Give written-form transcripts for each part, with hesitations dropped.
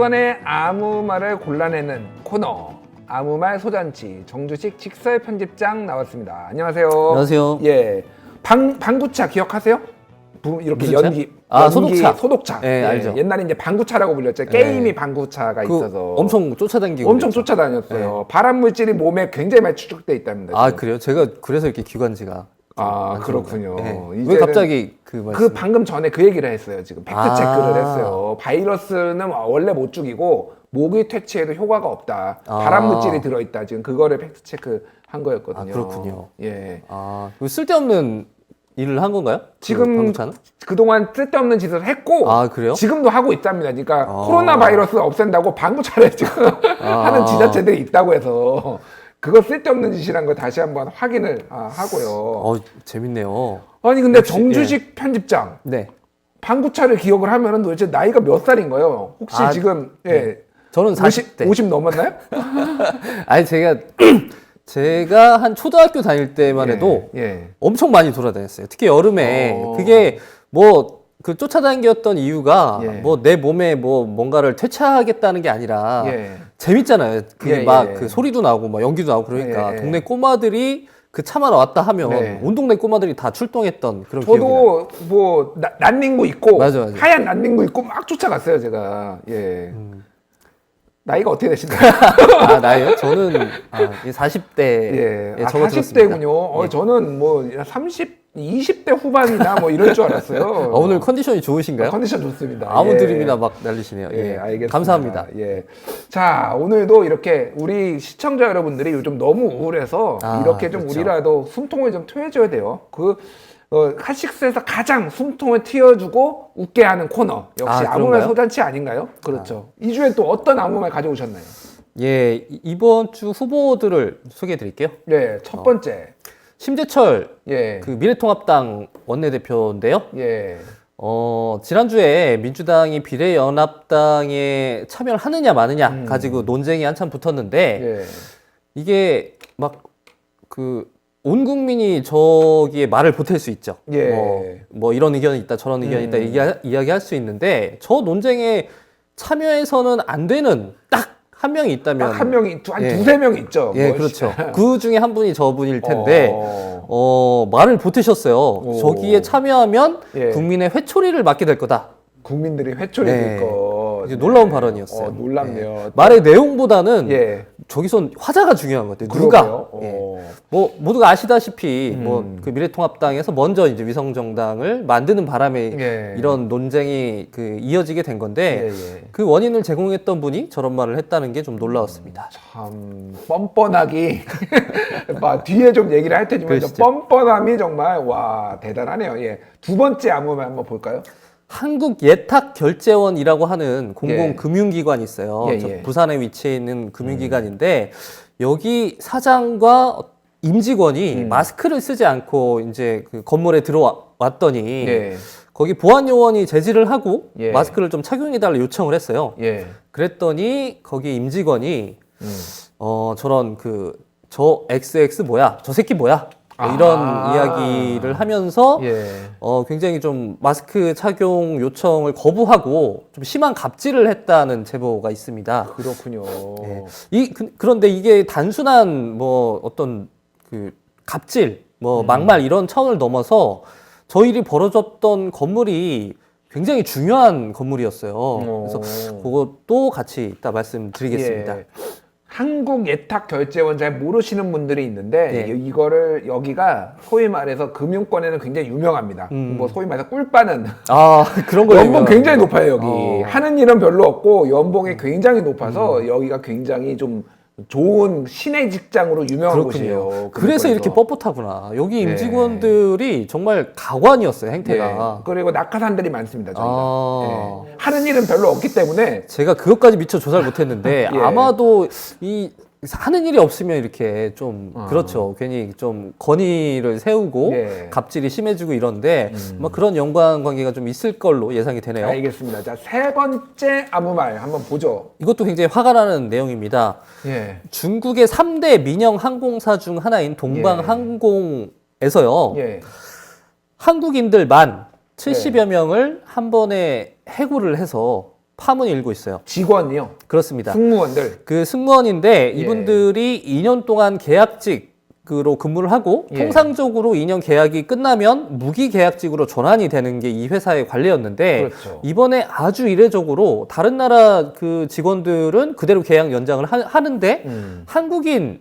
주간의 아무 말을 골라내는 코너 아무 말 소잔치 정주식 직설 편집장 나왔습니다. 안녕하세요. 안녕하세요. 예, 방구차 기억하세요? 이렇게 무슨 차? 연기, 아, 연기 소독차. 예, 알죠. 옛날에 이제 방구차라고 불렸죠. 네. 게임이 방구차가 있어서 엄청 쫓아다니고 엄청 그랬죠. 쫓아다녔어요. 발암 물질이 몸에 굉장히 많이 축적돼 있답니다. 아 지금. 그래요? 제가 그래서 이렇게 기관지가 아, 안 그렇군요. 좋은가요? 네. 이제는 왜 갑자기 그 말씀? 방금 전에 그 얘기를 했어요. 지금 팩트 아. 체크를 했어요. 바이러스는 원래 못 죽이고 모기 퇴치에도 효과가 없다. 아. 발암 물질이 들어있다. 지금 그거를 팩트 체크 한 거였거든요. 아, 그렇군요. 예. 아, 쓸데없는 일을 한 건가요? 지금 방구차는? 그동안 쓸데없는 짓을 했고 아, 그래요? 지금도 하고 있답니다. 그러니까 아. 코로나 바이러스 없앤다고 방구차를 지금 하는 지자체들이 있다고 해서 그거 쓸데없는 짓이란 걸 다시 한번 확인을 하고요. 재밌네요. 아니 근데 역시, 정주식 편집장 네. 방구차를 기억을 하면은 도대체 나이가 몇 살인가요? 혹시 아, 지금 예, 저는 40대. 50 넘었나요? 아니 제가 한 초등학교 다닐 때만 해도 예. 엄청 많이 돌아다녔어요. 특히 여름에 그게 뭐 그 쫓아다녔던 이유가 예. 뭐 내 몸에 뭐 뭔가를 퇴치하겠다는 게 아니라 예. 재밌잖아요. 그게 예, 막 예. 그 소리도 나고 막 연기도 나고 그러니까 예, 예. 동네 꼬마들이 그 차만 왔다 하면 네. 온 동네 꼬마들이 다 출동했던 그런 기억이 나요. 저도 뭐 난닝구 입고 맞아. 하얀 난닝구 입고 막 쫓아갔어요 제가. 예. 나이가 어떻게 되시나요? 아, 나이요? 저는 40대. 예. 예, 40대군요. 예. 저는 뭐 20대 후반이나 뭐 이럴 줄 알았어요. 오늘 컨디션이 좋으신가요? 컨디션 좋습니다. 아무 예. 드립이나 막 날리시네요. 예, 알겠습니다. 감사합니다. 예. 자, 오늘도 이렇게 우리 시청자 여러분들이 요즘 너무 우울해서 이렇게 좀 그렇죠. 우리라도 숨통을 좀 트여줘야 돼요. 핫식스에서 가장 숨통을 트여주고 웃게 하는 코너. 역시 아무 말 그런가요? 소잔치 아닌가요? 그렇죠. 이 주에 또 어떤 아무 말 가져오셨나요? 예, 이번 주 후보들을 소개해 드릴게요. 예, 첫 번째. 심재철 예. 그 미래통합당 원내대표인데요. 예. 지난주에 민주당이 비례연합당에 참여를 하느냐 마느냐 가지고 논쟁이 한참 붙었는데 예. 이게 막 온 국민이 저기에 말을 보탤 수 있죠. 예. 뭐 이런 의견이 있다, 저런 의견이 있다 이야기할 수 있는데 저 논쟁에 참여해서는 안 되는 딱 한 명이 있다면 딱 한 명이, 한 예. 두세 명 있죠. 예, 뭐, 그렇죠. 그 중에 한 분이 저분일 텐데 말을 보태셨어요. 저기에 참여하면 예. 국민의 회초리를 맞게 될 거다. 국민들이 회초리 네. 들 거. 이제 놀라운 발언이었어요. 놀랍네요. 예. 말의 내용보다는 예. 저기선 화자가 중요한 것 같아요. 누가? 그러게요. 예. 뭐 모두가 아시다시피 뭐 그 미래통합당에서 먼저 이제 위성정당을 만드는 바람에 예. 이런 논쟁이 이어지게 된 건데 예. 그 원인을 제공했던 분이 저런 말을 했다는 게 좀 놀라웠습니다. 참 뻔뻔하기 막 뒤에 좀 얘기를 할 테지만 그러시죠. 뻔뻔함이 정말 와 대단하네요. 예. 두 번째 안무만 한번 볼까요? 한국예탁결제원이라고 하는 공공금융기관이 있어요. 예, 저 예. 부산에 위치해 있는 금융기관인데 여기 사장과 임직원이 마스크를 쓰지 않고 이제 그 건물에 들어왔더니 예. 거기 보안 요원이 제지를 하고 예. 마스크를 좀 착용해달라 요청을 했어요. 예. 그랬더니 거기 임직원이 저런 저 XX 뭐야? 저 새끼 뭐야? 이런 이야기를 하면서 예. 굉장히 좀 마스크 착용 요청을 거부하고 좀 심한 갑질을 했다는 제보가 있습니다. 그렇군요. 그런데 이게 단순한 뭐 어떤 갑질, 뭐 막말 이런 차원을 넘어서 저 일이 벌어졌던 건물이 굉장히 중요한 건물이었어요. 그래서 그것도 같이 이따 말씀드리겠습니다. 예. 한국 예탁결제원 잘 모르시는 분들이 있는데 네. 이거를 여기가 소위 말해서 금융권에는 굉장히 유명합니다. 뭐 소위 말해서 꿀 빠는 그런 거 연봉 굉장히 높아요 여기. 어. 하는 일은 별로 없고 연봉이 굉장히 높아서 여기가 굉장히 좀 좋은 신의 직장으로 유명한 곳이에요. 그래서 이렇게 금융권에서. 뻣뻣하구나. 여기 임직원들이 정말 가관이었어요, 행태가. 예. 그리고 낙하산들이 많습니다 저희가. 아. 예. 하는 일은 별로 없기 때문에 제가 그것까지 미처 조사를 못했는데 예. 아마도 하는 일이 없으면 이렇게 좀 그렇죠. 괜히 좀 건의를 세우고 예. 갑질이 심해지고 이런데 뭐 그런 연관관계가 좀 있을 걸로 예상이 되네요. 알겠습니다. 자, 세 번째 아무 말 한번 보죠. 이것도 굉장히 화가 나는 내용입니다. 예. 중국의 3대 민영 항공사 중 하나인 동방항공에서요. 예. 한국인들 만 70여 명을 한 번에 해고를 해서 파문이 일고 있어요. 직원이요? 그렇습니다. 승무원들? 그 승무원인데 예. 이분들이 2년 동안 계약직으로 근무를 하고 예. 통상적으로 2년 계약이 끝나면 무기계약직으로 전환이 되는 게 이 회사의 관례였는데 그렇죠. 이번에 아주 이례적으로 다른 나라 그 직원들은 그대로 계약 연장을 하는데 한국인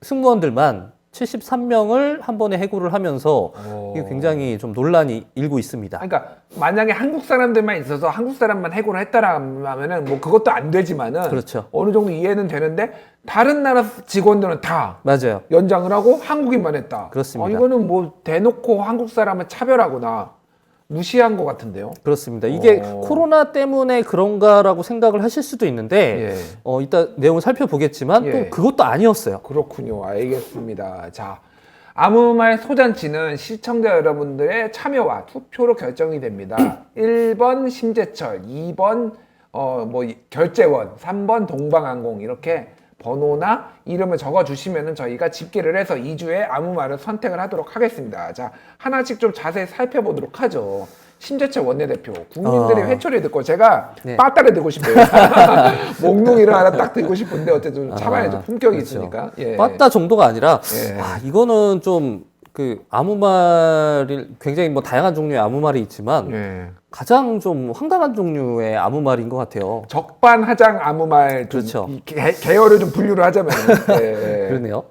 승무원들만 73명을 한 번에 해고를 하면서 이게 굉장히 좀 논란이 일고 있습니다. 그러니까 만약에 한국 사람들만 있어서 한국 사람만 해고를 했다라면은 뭐 그것도 안 되지만은 그렇죠. 어느 정도 이해는 되는데 다른 나라 직원들은 다 맞아요. 연장을 하고 한국인만 했다. 그렇습니다. 이거는 뭐 대놓고 한국 사람을 차별하거나 무시한 것 같은데요. 그렇습니다. 이게 어. 코로나 때문에 그런가라고 생각을 하실 수도 있는데 예. 이따 내용을 살펴보겠지만 예. 또 그것도 아니었어요. 그렇군요. 알겠습니다. 자, 아무 말 소잔치는 시청자 여러분들의 참여와 투표로 결정이 됩니다. 1번 심재철, 2번 결재원, 3번 동방항공 이렇게 번호나 이름을 적어주시면 저희가 집계를 해서 2주에 아무 말을 선택을 하도록 하겠습니다. 자, 하나씩 좀 자세히 살펴보도록 하죠. 심재철 원내대표, 국민들의 회초리 듣고 제가 네. 빠따를 들고 싶어요. 몽둥이를 하나 딱 들고 싶은데 어쨌든 참아야죠. 품격이 그렇죠. 있으니까. 예. 빠따 정도가 아니라 예. 이거는 좀 그 아무 말이 굉장히 뭐 다양한 종류의 아무 말이 있지만 예. 가장 좀 황당한 종류의 아무 말인 것 같아요. 적반하장 아무 말 좀 그렇죠. 계열을 좀 분류를 하자면 예. 그러네요.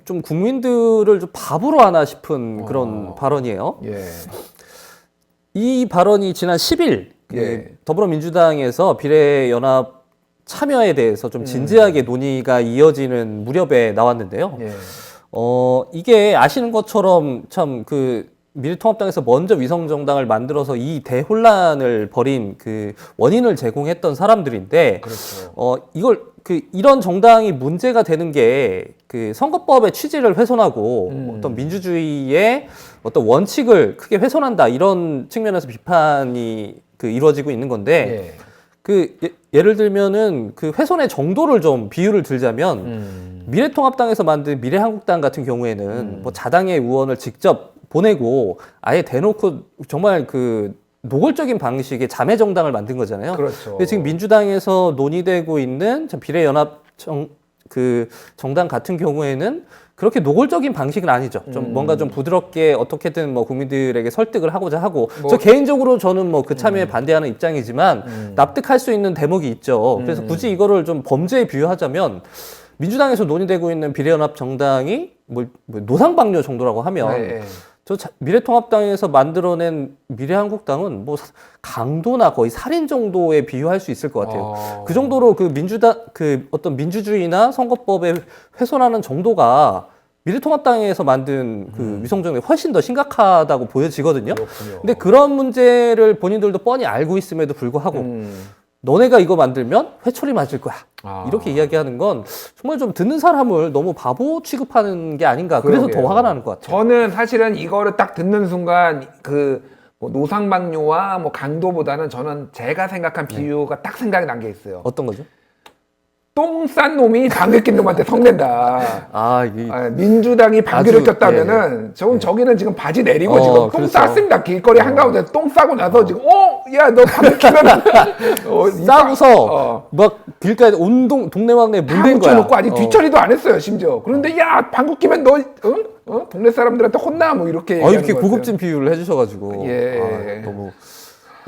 좀 국민들을 좀 바보로 하나 싶은 그런 발언이에요. 예. 이 발언이 지난 10일 예. 더불어민주당에서 비례연합 참여에 대해서 좀 진지하게 논의가 이어지는 무렵에 나왔는데요. 예. 이게 아시는 것처럼 참 그 미래통합당에서 먼저 위성정당을 만들어서 이 대혼란을 벌인 그 원인을 제공했던 사람들인데, 그렇죠. 이걸 이런 정당이 문제가 되는 게 그 선거법의 취지를 훼손하고 어떤 민주주의의 어떤 원칙을 크게 훼손한다 이런 측면에서 비판이 이루어지고 있는 건데, 예. 예를 들면은 그 훼손의 정도를 좀 비유를 들자면 미래통합당에서 만든 미래한국당 같은 경우에는 뭐 자당의 의원을 직접 보내고 아예 대놓고 정말 그 노골적인 방식의 자매 정당을 만든 거잖아요. 그렇죠. 근데 지금 민주당에서 논의되고 있는 비례연합 정당 같은 경우에는 그렇게 노골적인 방식은 아니죠. 좀 뭔가 좀 부드럽게 어떻게든 뭐 국민들에게 설득을 하고자 하고, 저 개인적으로 저는 뭐 그 참여에 반대하는 입장이지만 납득할 수 있는 대목이 있죠. 그래서 굳이 이거를 좀 범죄에 비유하자면 민주당에서 논의되고 있는 비례연합 정당이 뭐 노상방뇨 정도라고 하면 네. 미래통합당에서 만들어낸 미래한국당은 뭐 강도나 거의 살인 정도에 비유할 수 있을 것 같아요. 그 정도로 어떤 민주주의나 선거법에 훼손하는 정도가 미래통합당에서 만든 위성정당이 훨씬 더 심각하다고 보여지거든요. 그렇군요. 근데 그런 문제를 본인들도 뻔히 알고 있음에도 불구하고 너네가 이거 만들면 회초리 맞을 거야. 이렇게 이야기하는 건 정말 좀 듣는 사람을 너무 바보 취급하는 게 아닌가. 그래서 더 화가 나는 것 같아요. 저는 사실은 이거를 딱 듣는 순간 뭐 노상방뇨와 뭐 강도보다는 저는 제가 생각한 비유가 딱 생각이 난 게 있어요. 어떤 거죠? 똥 싼 놈이 방귀 낀 놈한테 성낸다. 민주당이 방귀를 아주, 꼈다면은 저기는 지금 바지 내리고 지금 똥 그렇죠. 쌌습니다. 길거리 한가운데 똥 싸고 나서 지금 야 너 방귀 끼면 싸고서 막 길가에 동네방네 다 물댄 거야. 묻혀놓고 아직 뒤처리도 안 했어요 심지어. 그런데 야 방귀 끼면 너 동네 사람들한테 혼나 뭐 이렇게 이렇게 것 고급진 비유를 해주셔가지고 예. 너무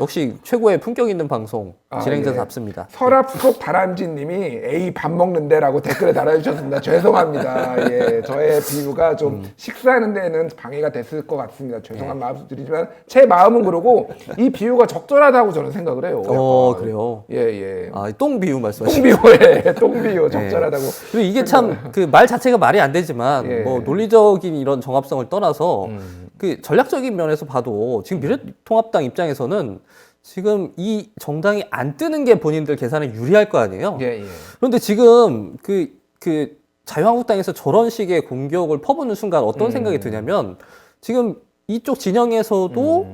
역시 최고의 품격 있는 방송 진행자답습니다. 서랍 속 다람쥐 님이 에이 밥 먹는데라고 댓글에 달아주셨습니다. 죄송합니다. 예, 저의 비유가 좀 식사하는 데는 방해가 됐을 것 같습니다. 죄송한 말씀드리지만 제 마음은 그러고 이 비유가 적절하다고 저는 생각을 해요. 약간. 그래요? 예. 똥 비유 말씀하시죠? 똥 비유 적절하다고. 그리고 이게 참 그 말 자체가 말이 안 되지만 예. 뭐 논리적인 이런 정합성을 떠나서 그 전략적인 면에서 봐도 지금 미래통합당 입장에서는 지금 이 정당이 안 뜨는 게 본인들 계산에 유리할 거 아니에요. 예. 그런데 지금 자유한국당에서 저런 식의 공격을 퍼붓는 순간 어떤 생각이 드냐면 지금 이쪽 진영에서도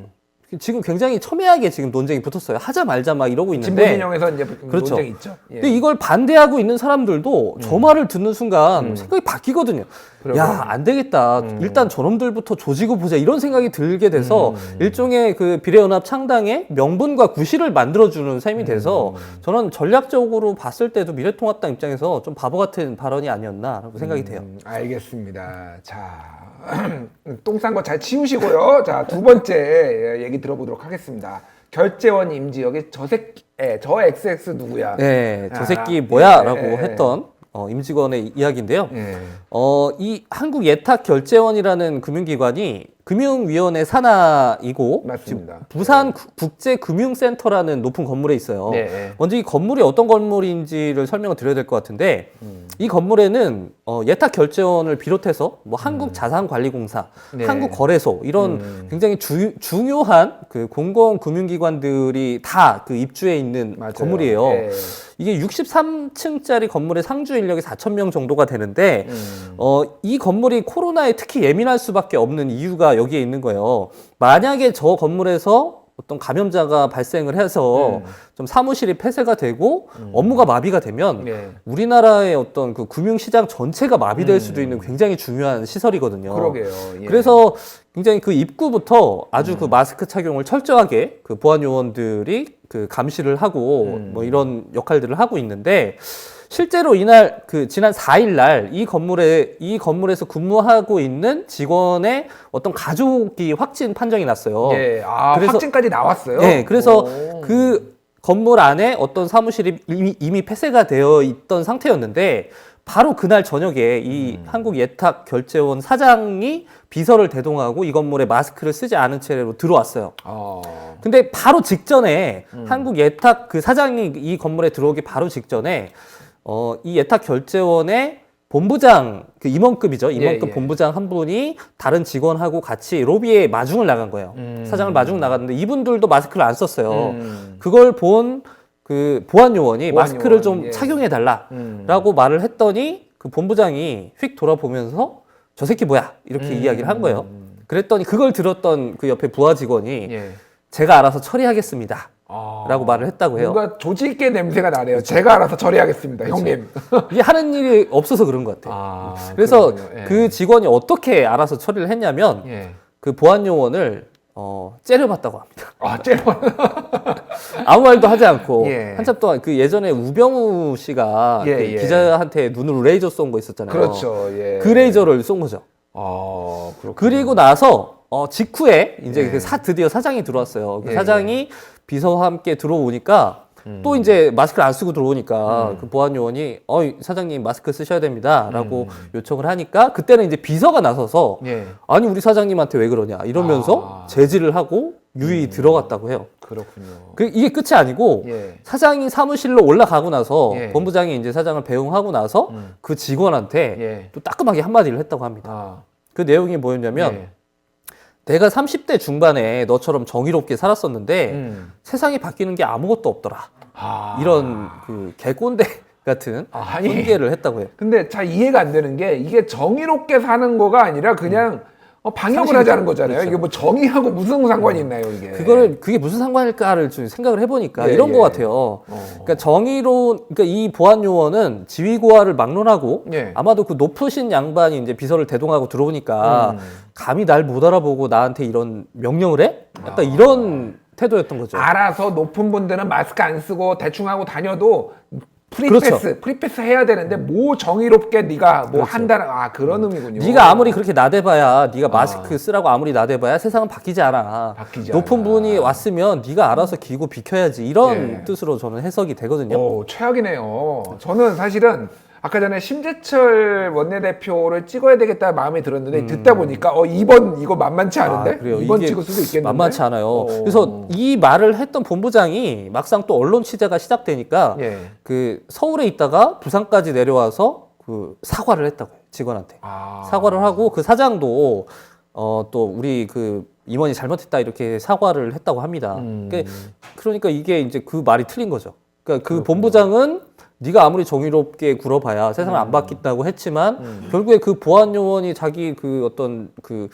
지금 굉장히 첨예하게 지금 논쟁이 붙었어요. 하자 말자 막 이러고 진보 있는데. 진영에서 이제 그렇죠. 논쟁이 있죠. 예. 근데 이걸 반대하고 있는 사람들도 저 말을 듣는 순간 생각이 바뀌거든요. 그러게요. 야, 안 되겠다. 일단 저놈들부터 조지고 보자. 이런 생각이 들게 돼서 일종의 그 비례연합 창당의 명분과 구실을 만들어주는 셈이 돼서 저는 전략적으로 봤을 때도 미래통합당 입장에서 좀 바보 같은 발언이 아니었나라고 생각이 돼요. 알겠습니다. 자, 똥 싼 거 잘 치우시고요. 자, 두 번째 얘기 들어보도록 하겠습니다. 결재원 임지혁의 저 XX 누구야? 네, 저 새끼 아, 뭐야라고 예. 했던 임직원의 이야기인데요. 예. 이 한국예탁결제원이라는 금융기관이 금융위원회 산하이고 맞습니다. 부산 국제금융센터라는 높은 건물에 있어요. 네. 먼저 이 건물이 어떤 건물인지를 설명을 드려야 될 것 같은데 이 건물에는 예탁결제원을 비롯해서 뭐 한국자산관리공사, 네. 한국거래소 이런 굉장히 중요한 그 공공금융기관들이 다 그 입주해 있는 맞아요. 건물이에요. 예. 이게 63층짜리 건물의 상주 인력이 4,000명 정도가 되는데 이 건물이 코로나에 특히 예민할 수밖에 없는 이유가 여기에 있는 거예요. 만약에 저 건물에서 어떤 감염자가 발생을 해서 좀 사무실이 폐쇄가 되고 업무가 마비가 되면 네. 우리나라의 어떤 그 금융시장 전체가 마비될 수도 있는 굉장히 중요한 시설이거든요. 그러게요. 예. 그래서 굉장히 그 입구부터 아주 그 마스크 착용을 철저하게 그 보안 요원들이 그 감시를 하고 뭐 이런 역할들을 하고 있는데 실제로 이날 그 지난 4일 날 이 건물에서 근무하고 있는 직원의 어떤 가족이 확진 판정이 났어요. 예. 아, 그래서- 확진까지 나왔어요? 네, 그래서 오. 그 건물 안에 어떤 사무실이 이미 폐쇄가 되어 있던 상태였는데 바로 그날 저녁에 이 한국예탁결제원 사장이 비서를 대동하고 이 건물에 마스크를 쓰지 않은 채로 들어왔어요. 근데 바로 직전에 한국예탁 그 사장이 이 건물에 들어오기 바로 직전에 이 예탁결제원의 본부장 그 임원급이죠. 임원급 예. 본부장 한 분이 다른 직원하고 같이 로비에 마중을 나간 거예요. 사장을 마중 나갔는데 이분들도 마스크를 안 썼어요. 그걸 본 그 보안 요원이 보안 마스크를 요원, 좀 예. 착용해 달라라고 말을 했더니 그 본부장이 휙 돌아보면서 저 새끼 뭐야 이렇게 이야기를 한 거예요. 그랬더니 그걸 들었던 그 옆에 부하 직원이 예. 제가 알아서 처리하겠습니다. 아. 라고 말을 했다고 해요. 뭔가 조직 있게 냄새가 나네요. 제가 알아서 처리하겠습니다, 형님. 이게 하는 일이 없어서 그런 것 같아요. 아, 그래서 그렇군요. 예. 그 직원이 어떻게 알아서 처리를 했냐면 예. 그 보안 요원을 째려봤다고 합니다. 아, 째려. 아무 말도 하지 않고 예. 한참 동안 그 예전에 우병우 씨가 예, 그 예. 기자한테 눈으로 레이저 쏜 거 있었잖아요. 그렇죠. 예. 그 레이저를 쏜 거죠. 아, 그렇군요. 그리고 나서 직후에 이제 예. 그 드디어 사장이 들어왔어요. 그 예, 사장이 비서와 함께 들어오니까 또 이제 마스크를 안 쓰고 들어오니까 그 보안 요원이 사장님 마스크 쓰셔야 됩니다라고 요청을 하니까 그때는 이제 비서가 나서서 예. 아니 우리 사장님한테 왜 그러냐 이러면서 제지를 하고 유의 들어갔다고 해요. 그렇군요. 이게 끝이 아니고 예. 사장이 사무실로 올라가고 나서 예. 본부장이 이제 사장을 배웅하고 나서 그 직원한테 예. 또 따끔하게 한마디를 했다고 합니다. 아. 그 내용이 뭐였냐면 예. 내가 30대 중반에 너처럼 정의롭게 살았었는데 세상이 바뀌는 게 아무것도 없더라. 아. 이런 그 개꼰대 같은 아니. 훈계를 했다고 해요. 근데 잘 이해가 안 되는 게 이게 정의롭게 사는 거가 아니라 그냥 방역을 하자는 거잖아요. 그렇죠. 이게 뭐 정의하고 무슨 상관이 있나요, 이게? 그게 무슨 상관일까를 좀 생각을 해보니까 예, 이런 예. 것 같아요. 그러니까 그러니까 이 보안 요원은 지휘고하를 막론하고 예. 아마도 그 높으신 양반이 이제 비서를 대동하고 들어오니까 감히 날 못 알아보고 나한테 이런 명령을 해? 약간 이런 태도였던 거죠. 알아서 높은 분들은 마스크 안 쓰고 대충 하고 다녀도 그렇죠. 프리패스 해야 되는데 뭐 정의롭게 네가 뭐 한다는 그런 의미군요. 네가 아무리 그렇게 나대봐야 네가 마스크 쓰라고 아무리 나대봐야 세상은 바뀌지 않아. 바뀌지 높은 않아. 분이 왔으면 네가 알아서 기고 비켜야지 이런 예. 뜻으로 저는 해석이 되거든요. 오, 최악이네요. 저는 사실은 아까 전에 심재철 원내대표를 찍어야 되겠다 마음이 들었는데 듣다 보니까 이번 이거 만만치 않은데? 그래요. 이번 이게 찍을 수도 있겠는데? 만만치 않아요. 오. 그래서 이 말을 했던 본부장이 막상 또 언론 취재가 시작되니까 예. 그 서울에 있다가 부산까지 내려와서 그 사과를 했다고요. 직원한테. 사과를 하고 그 사장도 또 우리 그 임원이 잘못했다 이렇게 사과를 했다고 합니다. 그러니까 이게 이제 그 말이 틀린 거죠. 그러니까 그 본부장은 네가 아무리 정의롭게 굴어봐야 세상은 안 바뀐다고 했지만 결국에 그 보안 요원이 자기 그 어떤 그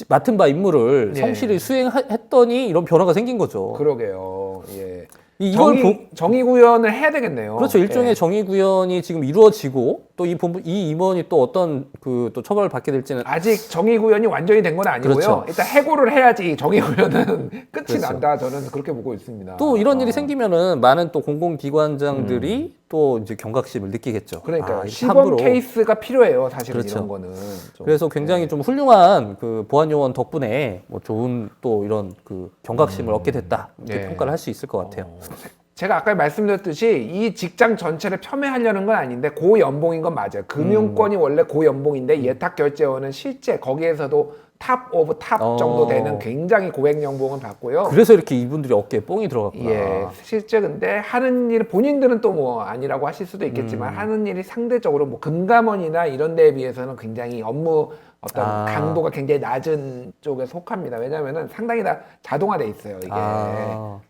맡은 바 임무를 예. 성실히 수행했더니 이런 변화가 생긴 거죠. 그러게요. 예. 이걸 정의 구현을 해야 되겠네요. 그렇죠. 일종의 예. 정의 구현이 지금 이루어지고 또 이 임원이 또 어떤 또 처벌을 받게 될지는 아직 정의 구현이 완전히 된 건 아니고요. 그렇죠. 일단 해고를 해야지 정의 구현은 끝이 그렇죠. 난다. 저는 그렇게 보고 있습니다. 또 이런 일이 생기면은 많은 또 공공기관장들이 또 이제 경각심을 느끼겠죠. 그러니까 이렇게 시범 함부로. 케이스가 필요해요. 사실은 그렇죠. 이런 거는. 좀. 그래서 굉장히 좀 훌륭한 그 보안 요원 덕분에 뭐 좋은 또 이런 그 경각심을 얻게 됐다 이렇게 네. 평가를 할 수 있을 것 같아요. 제가 아까 말씀드렸듯이 이 직장 전체를 폄훼하려는 건 아닌데 고연봉인 건 맞아요. 금융권이 원래 고연봉인데 예탁결제원은 실제 거기에서도 탑 오브 탑 정도 되는 굉장히 고액 연봉을 받고요. 그래서 이렇게 이분들이 어깨에 뽕이 들어갔구나. 예, 실제 근데 하는 일 본인들은 또 뭐 아니라고 하실 수도 있겠지만 하는 일이 상대적으로 뭐 금감원이나 이런 데에 비해서는 굉장히 업무 어떤 강도가 굉장히 낮은 쪽에 속합니다. 왜냐하면은 상당히 다 자동화돼 있어요 이게.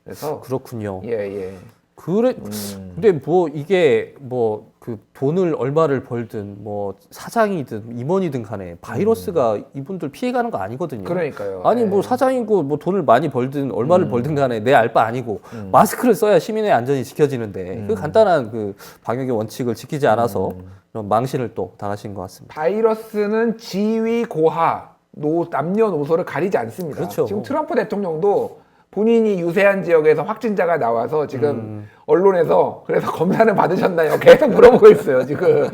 그래서 그렇군요. 예. 근데 뭐 이게 뭐 그 돈을 얼마를 벌든 뭐 사장이든 임원이든 간에 바이러스가 이분들 피해가는 거 아니거든요. 그러니까요. 아니 뭐 사장이고 뭐 돈을 많이 벌든 얼마를 벌든 간에 내 알 바 아니고 마스크를 써야 시민의 안전이 지켜지는데 그 간단한 그 방역의 원칙을 지키지 않아서 이런 망신을 또 당하신 것 같습니다. 바이러스는 지위 고하 남녀노소를 가리지 않습니다. 그렇죠. 지금 트럼프 대통령도 본인이 유세한 지역에서 확진자가 나와서 지금 언론에서 그래서 검사는 받으셨나요? 계속 물어보고 있어요. 지금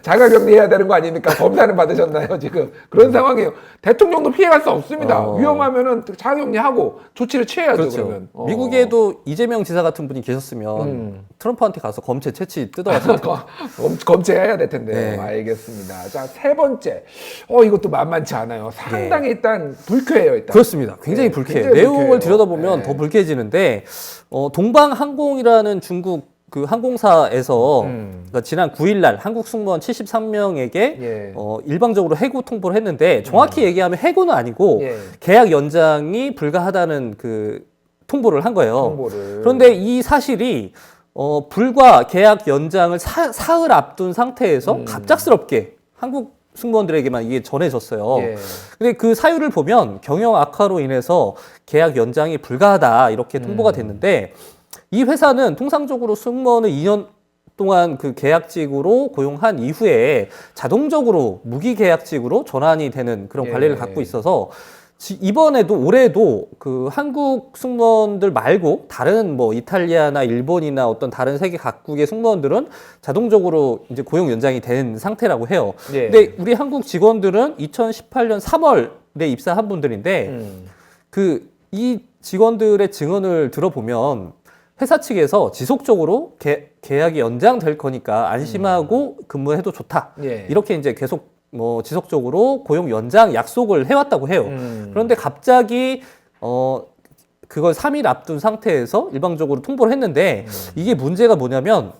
자가격리해야 되는 거 아닙니까? 검사는 받으셨나요? 지금 그런 상황이에요. 대통령도 피해갈 수 없습니다. 위험하면은 자가격리하고 조치를 취해야죠. 그렇죠. 그러면. 미국에도 이재명 지사 같은 분이 계셨으면 트럼프한테 가서 검체 채취 뜯어왔을 텐데. 검체해야 될 텐데. 네. 알겠습니다. 자, 세 번째. 이것도 만만치 않아요. 상당히 일단 불쾌해요. 일단. 그렇습니다. 굉장히 네, 불쾌해요. 굉장히 내용을 불쾌해요. 들여다보면 네. 더 불쾌해지는데 동방항공이라는 중국 그 항공사에서 그러니까 지난 9일날 한국 승무원 73명에게 예. 일방적으로 해고 통보를 했는데 정확히 얘기하면 해고는 아니고 예. 계약 연장이 불가하다는 그 통보를 한 거예요. 통보를. 그런데 이 사실이 불과 계약 연장을 사흘 앞둔 상태에서 갑작스럽게 한국 승무원들에게만 이게 전해졌어요. 예. 근데 그 사유를 보면 경영 악화로 인해서 계약 연장이 불가하다 이렇게 통보가 됐는데 이 회사는 통상적으로 승무원을 2년 동안 그 계약직으로 고용한 이후에 자동적으로 무기계약직으로 전환이 되는 그런 예. 관리를 갖고 있어서 이번에도 올해도 그 한국 승무원들 말고 다른 뭐 이탈리아나 일본이나 어떤 다른 세계 각국의 승무원들은 자동적으로 이제 고용 연장이 된 상태라고 해요. 예. 근데 우리 한국 직원들은 2018년 3월에 입사한 분들인데 그 이 직원들의 증언을 들어보면 회사 측에서 지속적으로 계약이 연장될 거니까 안심하고 근무해도 좋다. 예. 이렇게 이제 계속 뭐 지속적으로 고용 연장 약속을 해왔다고 해요. 그런데 갑자기 그걸 3일 앞둔 상태에서 일방적으로 통보를 했는데 이게 문제가 뭐냐면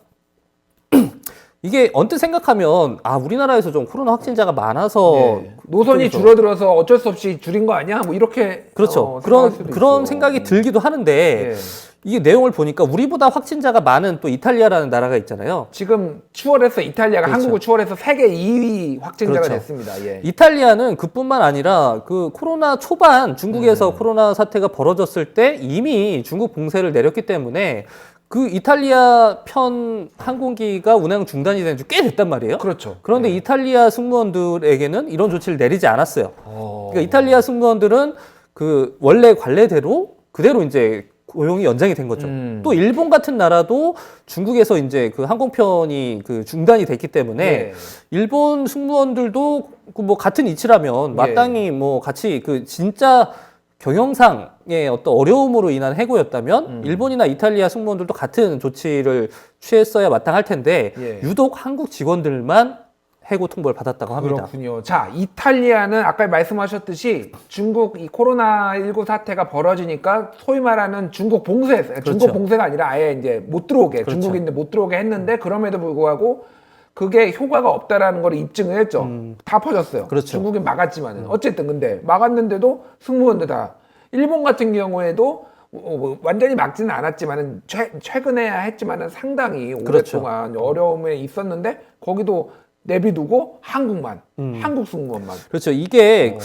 이게 언뜻 생각하면 우리나라에서 좀 코로나 확진자가 많아서 예. 노선이 그래서- 줄어들어서 어쩔 수 없이 줄인 거 아니야? 뭐 이렇게 그렇죠. 생각할 수도 그런 있죠. 생각이 들기도 하는데 예. 이게 내용을 보니까 우리보다 확진자가 많은 또 이탈리아라는 나라가 있잖아요. 지금 추월해서 이탈리아가 그렇죠. 한국을 추월해서 세계 2위 확진자가 그렇죠. 됐습니다. 예. 이탈리아는 그뿐만 아니라 그 코로나 초반 중국에서 코로나 사태가 벌어졌을 때 이미 중국 봉쇄를 내렸기 때문에 그 이탈리아 편 항공기가 운항 중단이 된 지 꽤 됐단 말이에요. 그렇죠. 그런데 이탈리아 승무원들에게는 이런 조치를 내리지 않았어요. 어. 그러니까 이탈리아 승무원들은 그 원래 관례대로 그대로 이제 고용이 연장이 된 거죠. 또 일본 같은 나라도 중국에서 이제 그 항공편이 그 중단이 됐기 때문에 예. 일본 승무원들도 그 뭐 같은 이치라면 마땅히 뭐 같이 그 진짜 경영상의 어떤 어려움으로 인한 해고였다면 일본이나 이탈리아 승무원들도 같은 조치를 취했어야 마땅할 텐데 예. 유독 한국 직원들만 해고 통보를 받았다고 합니다. 그렇군요. 자, 이탈리아는 아까 말씀하셨듯이 중국 이 코로나19 사태가 벌어지니까 소위 말하는 중국 봉쇄, 중국 봉쇄가 아니라 아예 이제 못 들어오게, 그렇죠. 중국인들 못 들어오게 했는데 그럼에도 불구하고 그게 효과가 없다라는 걸 입증을 했죠. 다 퍼졌어요. 그렇죠. 중국인 막았지만은. 어쨌든 근데 막았는데도 승무원들 다. 일본 같은 경우에도 완전히 막지는 않았지만은 최근에야 했지만은 상당히 그렇죠. 오랫동안 어려움에 있었는데 거기도 내비두고 한국만, 한국 승무원만. 그렇죠. 이게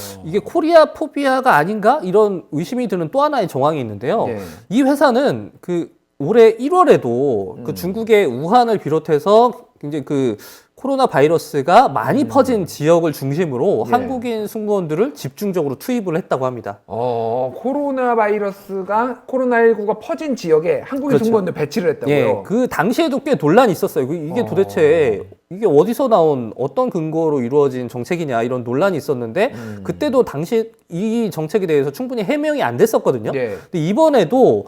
코리아 포비아가 아닌가 이런 의심이 드는 또 하나의 정황이 있는데요. 예. 이 회사는 그 올해 1월에도 그 중국의 우한을 비롯해서 굉장히 그 코로나 바이러스가 많이 퍼진 지역을 중심으로 예. 한국인 승무원들을 집중적으로 투입을 했다고 합니다. 코로나19가 퍼진 지역에 한국인 그렇죠. 승무원들 배치를 했다고요? 예, 그 당시에도 꽤 논란이 있었어요. 이게 도대체 이게 어디서 나온 어떤 근거로 이루어진 정책이냐 이런 논란이 있었는데 그때도 당시 이 정책에 대해서 충분히 해명이 안 됐었거든요. 예. 근데 이번에도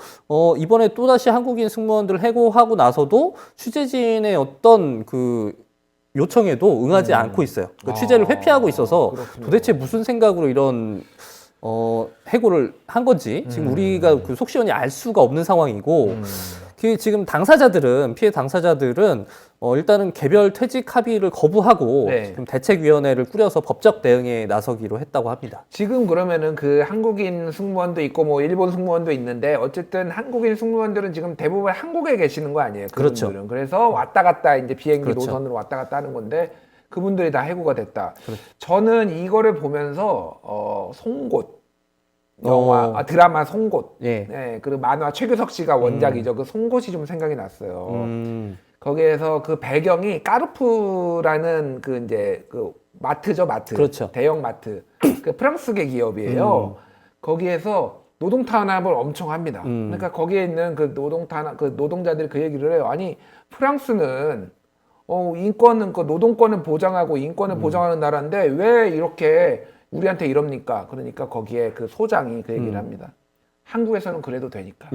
이번에 또 다시 한국인 승무원들 해고하고 나서도 취재진의 어떤 그 요청에도 응하지 않고 있어요. 그 취재를 회피하고 있어서 그렇군요. 도대체 무슨 생각으로 이런 해고를 한 건지 지금 우리가 그 속 시원히 알 수가 없는 상황이고 그 지금 피해 당사자들은 일단은 개별 퇴직 합의를 거부하고 네. 지금 대책위원회를 꾸려서 법적 대응에 나서기로 했다고 합니다. 지금 그러면은 그 한국인 승무원도 있고 뭐 일본 승무원도 있는데 어쨌든 한국인 승무원들은 지금 대부분 한국에 계시는 거 아니에요? 그렇죠. 그분들은. 그래서 왔다 갔다 이제 비행기 그렇죠. 노선으로 왔다 갔다 하는 건데 그분들이 다 해고가 됐다. 그렇죠. 저는 이거를 보면서 송곳 영화 드라마 송곳 예. 네, 그리고 만화 최규석 씨가 원작이죠. 그 송곳이 좀 생각이 났어요. 거기에서 그 배경이 까르푸라는 그 이제 그 마트죠, 마트. 그렇죠. 대형 마트. 그 프랑스계 기업이에요. 거기에서 노동 탄압을 엄청 합니다. 그러니까 거기에 있는 그 노동자들이 그 얘기를 해요. 아니, 프랑스는 인권은 그 노동권을 보장하고 인권을 보장하는 나라인데 왜 이렇게 우리한테 이럽니까? 그러니까 거기에 그 소장이 그 얘기를 합니다. 한국에서는 그래도 되니까.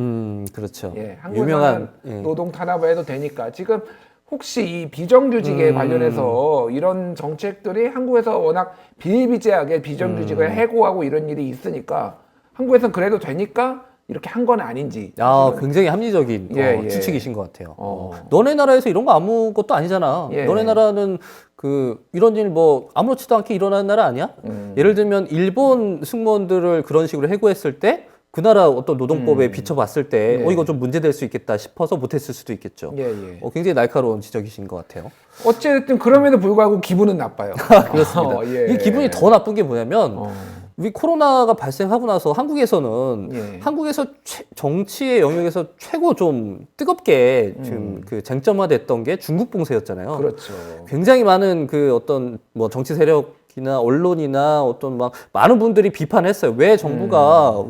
그렇죠. 예, 한국에서는 유명한 노동 탄압을 해도 되니까. 지금 혹시 이 비정규직에 관련해서 이런 정책들이 한국에서 워낙 비일비재하게 비정규직을 해고하고 이런 일이 있으니까 한국에서는 그래도 되니까 이렇게 한 건 아닌지. 굉장히 합리적인 예, 예. 추측이신 것 같아요. 너네 나라에서 이런 거 아무것도 아니잖아. 예. 너네 나라는 이런 일 뭐 아무렇지도 않게 일어나는 나라 아니야? 예를 들면 일본 승무원들을 그런 식으로 해고했을 때 그 나라 어떤 노동법에 비춰봤을 때 예. 이거 좀 문제될 수 있겠다 싶어서 못했을 수도 있겠죠. 예, 예. 굉장히 날카로운 지적이신 것 같아요. 어쨌든 그럼에도 불구하고 기분은 나빠요. 그렇습니다. 예. 이 기분이 더 나쁜 게 뭐냐면 이 코로나가 발생하고 나서 한국에서는 예. 한국에서 정치의 영역에서 최고 좀 뜨겁게 지금 그 쟁점화됐던 게 중국 봉쇄였잖아요. 그렇죠. 굉장히 많은 그 어떤 뭐 정치 세력이나 언론이나 어떤 막 많은 분들이 비판했어요. 왜 정부가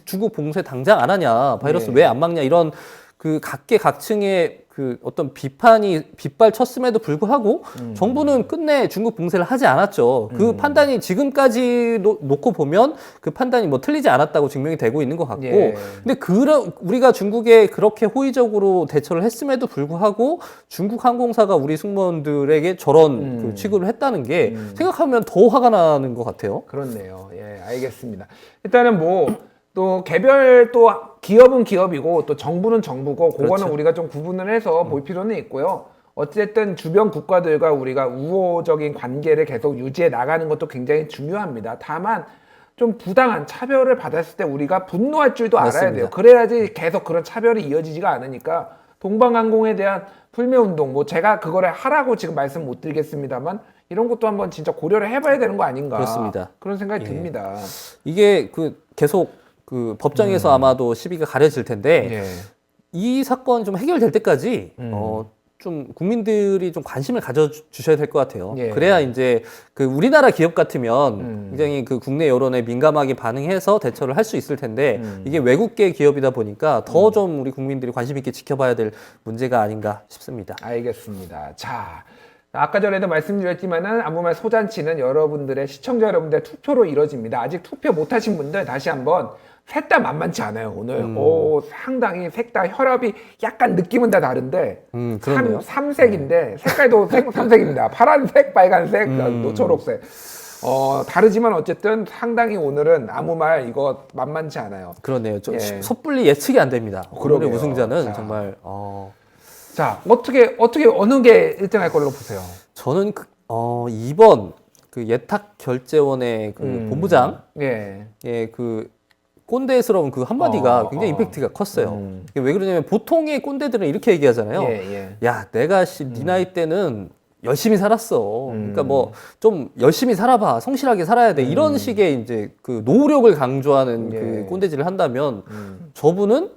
중국 봉쇄 당장 안 하냐, 바이러스 예. 왜 안 막냐 이런 그 각계각층의 그 어떤 비판이 빗발쳤음에도 불구하고 정부는 끝내 중국 봉쇄를 하지 않았죠. 그 판단이 지금까지 놓고 보면 그 판단이 뭐 틀리지 않았다고 증명이 되고 있는 것 같고, 예. 근데 우리가 중국에 그렇게 호의적으로 대처를 했음에도 불구하고 중국 항공사가 우리 승무원들에게 저런 그 취급을 했다는 게 생각하면 더 화가 나는 것 같아요. 그렇네요. 예, 알겠습니다. 일단은 또 개별 또 기업은 기업이고 또 정부는 정부고 그거는 그렇죠. 우리가 좀 구분을 해서 볼 필요는 있고요. 어쨌든 주변 국가들과 우리가 우호적인 관계를 계속 유지해 나가는 것도 굉장히 중요합니다. 다만 좀 부당한 차별을 받았을 때 우리가 분노할 줄도 알아야 맞습니다. 돼요. 그래야지 계속 그런 차별이 이어지지가 않으니까 동방항공에 대한 불매운동 뭐 제가 그거를 하라고 지금 말씀 못 드리겠습니다만 이런 것도 한번 진짜 고려를 해봐야 되는 거 아닌가. 그렇습니다. 그런 생각이 듭니다. 이게 계속 법정에서 아마도 시비가 가려질 텐데 예. 이 사건이 좀 해결될 때까지 좀 국민들이 좀 관심을 가져주셔야 될 것 같아요. 예. 그래야 이제 우리나라 기업 같으면 굉장히 국내 여론에 민감하게 반응해서 대처를 할 수 있을 텐데 이게 외국계 기업이다 보니까 더 좀 우리 국민들이 관심 있게 지켜봐야 될 문제가 아닌가 싶습니다. 알겠습니다. 자, 아까 전에도 말씀드렸지만은 아무말 소잔치는 여러분들의 시청자 여러분들의 투표로 이루어집니다. 아직 투표 못하신 분들 다시 한번 셋 다 만만치 않아요 오늘. 상당히 셋 다 혈압이 약간 느낌은 다 다른데 그러네요. 삼색인데 색깔도 삼색입니다. 파란색, 빨간색, 초록색. 다르지만 어쨌든 상당히 오늘은 아무 말 이거 만만치 않아요. 그러네요. 좀 예. 섣불리 예측이 안 됩니다. 오늘의 그러게요. 우승자는 자. 정말 자, 어떻게 어느 게 1등할 걸로 보세요? 저는 2번 예탁 결제원의 본부장 예. 꼰대스러운 그 한마디가 굉장히 임팩트가 컸어요. 이게 왜 그러냐면 보통의 꼰대들은 이렇게 얘기하잖아요. 예. 야, 내가 네 나이 때는 열심히 살았어. 그러니까 뭐 좀 열심히 살아봐, 성실하게 살아야 돼. 이런 식의 이제 그 노력을 강조하는 예. 그 꼰대질을 한다면 저분은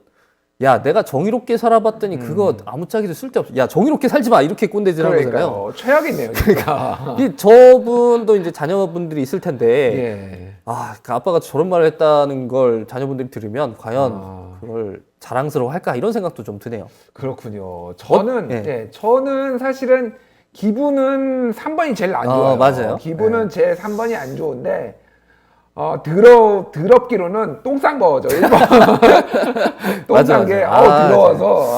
야, 내가 정의롭게 살아봤더니 그거 아무짝에도 쓸데없어. 야, 정의롭게 살지 마. 이렇게 꼰대질 한 거잖아요. 그러니까요. 최악이네요. 그러니까. 이 저분도 이제 자녀분들이 있을 텐데 예. 아, 그 아빠가 저런 말을 했다는 걸 자녀분들이 들으면 과연 그걸 자랑스러워 할까 이런 생각도 좀 드네요. 그렇군요. 저는 예. 예, 저는 사실은 기분은 3번이 제일 안 좋아요. 맞아요. 기분은 제 3번이 안 좋은데 더럽기로는 똥 싼 거죠. 1번. 똥 싼 게 더러워서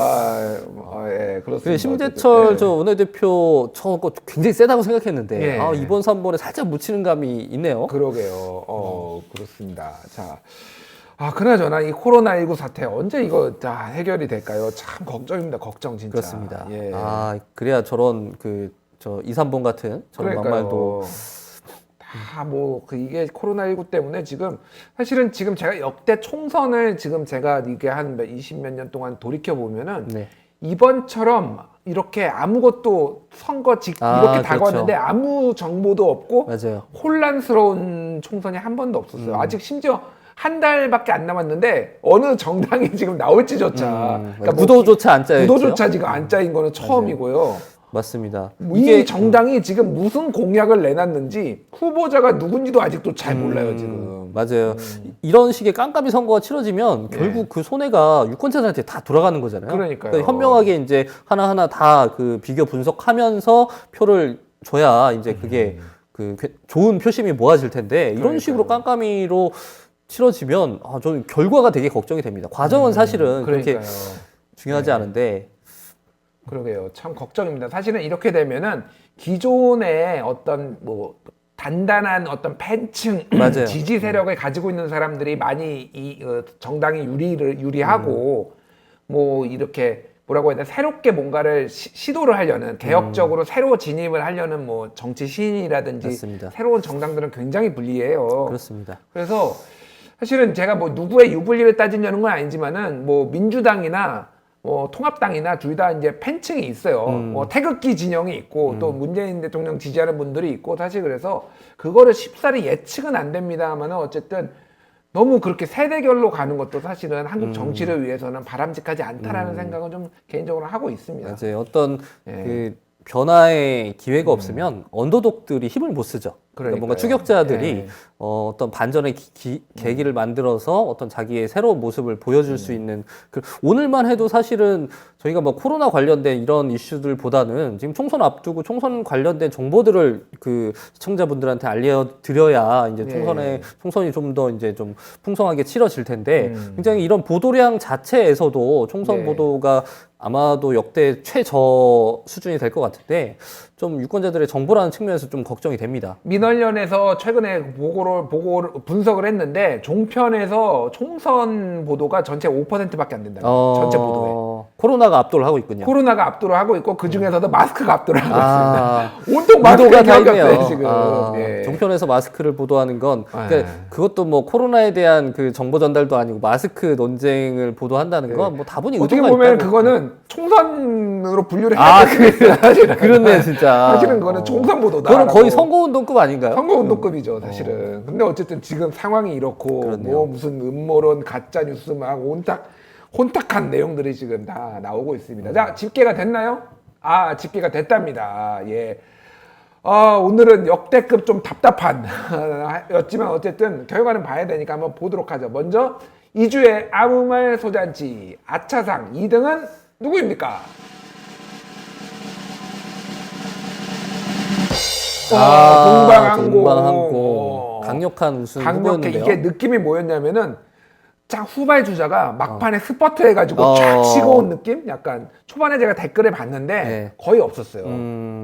예, 그렇습니다. 심재철 예. 저 원내대표 저거 굉장히 세다고 생각했는데 예. 2번 3번에 살짝 묻히는 감이 있네요. 그러게요. 그렇습니다. 자, 그나저나 이 코로나19 사태 언제 이거 다 해결이 될까요? 참 걱정입니다. 걱정 진짜. 그렇습니다. 예. 그래야 저런 저 2, 3번 같은 저런 막말도 다 이게 코로나19 때문에 지금 사실은 지금 제가 역대 총선을 지금 제가 이게 한 20몇 년 동안 돌이켜 보면은 네. 이번처럼 이렇게 아무것도 이렇게 그렇죠. 다가왔는데 아무 정보도 없고 맞아요. 혼란스러운 총선이 한 번도 없었어요. 아직 심지어 한 달밖에 안 남았는데 어느 정당이 지금 나올지조차 그러니까 구도조차 안 짜여 있죠. 구도조차 지금 안 짜인 거는 처음이고요. 맞습니다. 이 정당이 지금 무슨 공약을 내놨는지 후보자가 누군지도 아직도 잘 몰라요 지금. 맞아요. 이런 식의 깜깜이 선거가 치러지면 결국 그 손해가 유권자들한테 다 돌아가는 거잖아요. 그러니까요. 현명하게 이제 하나하나 다 그 비교 분석하면서 표를 줘야 이제 그게 좋은 표심이 모아질 텐데 이런 식으로 깜깜이로 치러지면 저는 결과가 되게 걱정이 됩니다. 과정은 사실은 그렇게 중요하지 않은데. 그러게요. 참 걱정입니다. 사실은 이렇게 되면은 기존의 어떤 단단한 어떤 팬층 맞아요. 지지 세력을 가지고 있는 사람들이 많이 정당이 유리하고 이렇게 뭐라고 해야 되나 새롭게 뭔가를 시도를 하려는 개혁적으로 새로 진입을 하려는 정치 신이라든지 맞습니다. 새로운 정당들은 굉장히 불리해요. 그렇습니다. 그래서 사실은 제가 누구의 유불리를 따지려는 건 아니지만은 민주당이나 통합당이나 둘 다 이제 팬층이 있어요. 태극기 진영이 있고 또 문재인 대통령 지지하는 분들이 있고 사실 그래서 그거를 쉽사리 예측은 안 됩니다만은 어쨌든 너무 그렇게 세대결로 가는 것도 사실은 한국 정치를 위해서는 바람직하지 않다라는 생각은 좀 개인적으로 하고 있습니다. 맞아요. 어떤 그 변화의 기회가 없으면 언더독들이 힘을 못 쓰죠. 그러니까 뭔가 추격자들이 어떤 반전의 계기를 만들어서 어떤 자기의 새로운 모습을 보여줄 수 있는 오늘만 해도 사실은 저희가 코로나 관련된 이런 이슈들보다는 지금 총선 앞두고 총선 관련된 정보들을 그 시청자분들한테 알려드려야 이제 총선이 좀 더 이제 좀 풍성하게 치러질 텐데 굉장히 이런 보도량 자체에서도 총선 보도가 아마도 역대 최저 수준이 될 것 같은데 좀 유권자들의 정보라는 측면에서 좀 걱정이 됩니다. 민원련에서 최근에 보고를 분석을 했는데 종편에서 총선 보도가 전체 5%밖에 안 된다. 전체 보도에. 코로나가 압도를 하고 있군요. 코로나가 압도를 하고 있고 그 중에서도 마스크가 압도를 하고 있습니다. 온통 의도가 다 마스크가 있네요. 지금. 종편에서 마스크를 보도하는 건 그러니까 그것도 코로나에 대한 그 정보 전달도 아니고 마스크 논쟁을 보도한다는 건 다분히 어떻게 의도가 보면 있다고. 그거는 총선으로 분류를 해야 됩니다. 사실은. 그렇네 진짜. 사실은 그거는 총선 보도다. 그건 거의 선거운동급 아닌가요? 선거운동급이죠, 사실은. 근데 어쨌든 지금 상황이 이렇고 그렇네요. 무슨 음모론, 가짜 뉴스 막 혼탁한 내용들이 지금 다 나오고 있습니다. 자, 집계가 됐나요? 집계가 됐답니다. 예. 오늘은 역대급 좀 답답한 였지만 어쨌든 결과는 봐야 되니까 한번 보도록 하죠. 먼저 2주의 아무 말 소잔치 아차상 2등은 누구입니까? 동방항공 강력한 우승 후보였는데요. 이게 느낌이 뭐였냐면은 쫙 후발 주자가 막판에 스퍼트 해가지고 쫙 치고 온 느낌? 약간 초반에 제가 댓글을 봤는데 거의 없었어요.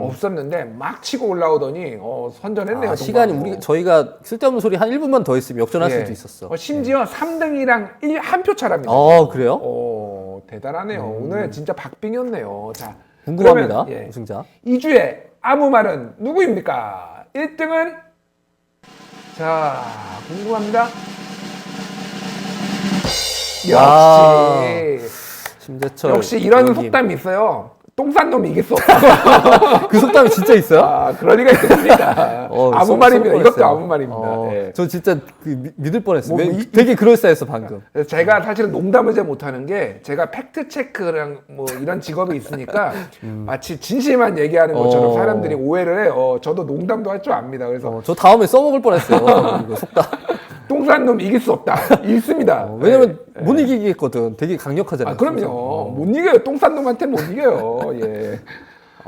없었는데 막 치고 올라오더니 선전했네요. 시간이 저희가 쓸데없는 소리 한 1분만 더 했으면 역전할 수도 있었어. 심지어 3등이랑 1표 차랍니다. 그래요? 대단하네요. 오늘 진짜 박빙이었네요. 자, 궁금합니다. 그러면, 우승자. 2주에 아무 말은 누구입니까? 1등은 자, 궁금합니다. 역시 심재철 이런 의원님. 속담이 있어요. 똥싼 놈이 이길 수 없다. 그 속담이 진짜 있어요? 아, 그럴 리가 있겠습니까? 아무 말입니다. 이것도 아무 말입니다. 예. 저 진짜 믿을 뻔했어요. 뭐, 되게 그럴싸했어 방금. 제가 사실은 농담을 잘 못하는 게 제가 팩트 체크랑 뭐 이런 직업이 있으니까 마치 진실만 얘기하는 것처럼 사람들이 오해를 해요. 저도 농담도 할 줄 압니다. 그래서 저 다음에 써먹을 뻔했어요. 이거 속담. 똥싼 놈 이길 수 없다. 읽습니다. 왜냐면 못 이기겠거든. 되게 강력하잖아요. 아, 그럼요. 못 이겨요. 똥싼 놈한테 못 이겨요. 예.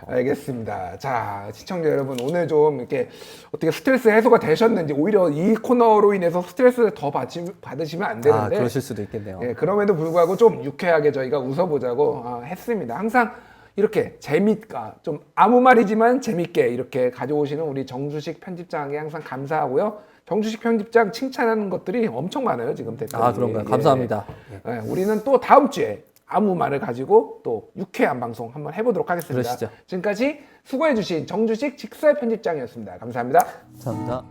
알겠습니다. 자, 시청자 여러분, 오늘 좀 이렇게 어떻게 스트레스 해소가 되셨는지, 오히려 이 코너로 인해서 스트레스를 더 받으시면 안 되는데. 그러실 수도 있겠네요. 예, 그럼에도 불구하고 좀 유쾌하게 저희가 웃어보자고 했습니다. 항상 이렇게 좀 아무 말이지만 재밌게 이렇게 가져오시는 우리 정주식 편집장에 항상 감사하고요. 정주식 편집장 칭찬하는 것들이 엄청 많아요, 지금 댓글이. 그런가요? 감사합니다. 예, 우리는 또 다음 주에 아무 말을 가지고 또 유쾌한 방송 한번 해보도록 하겠습니다. 그러시죠. 지금까지 수고해주신 정주식 직설 편집장이었습니다. 감사합니다. 감사합니다.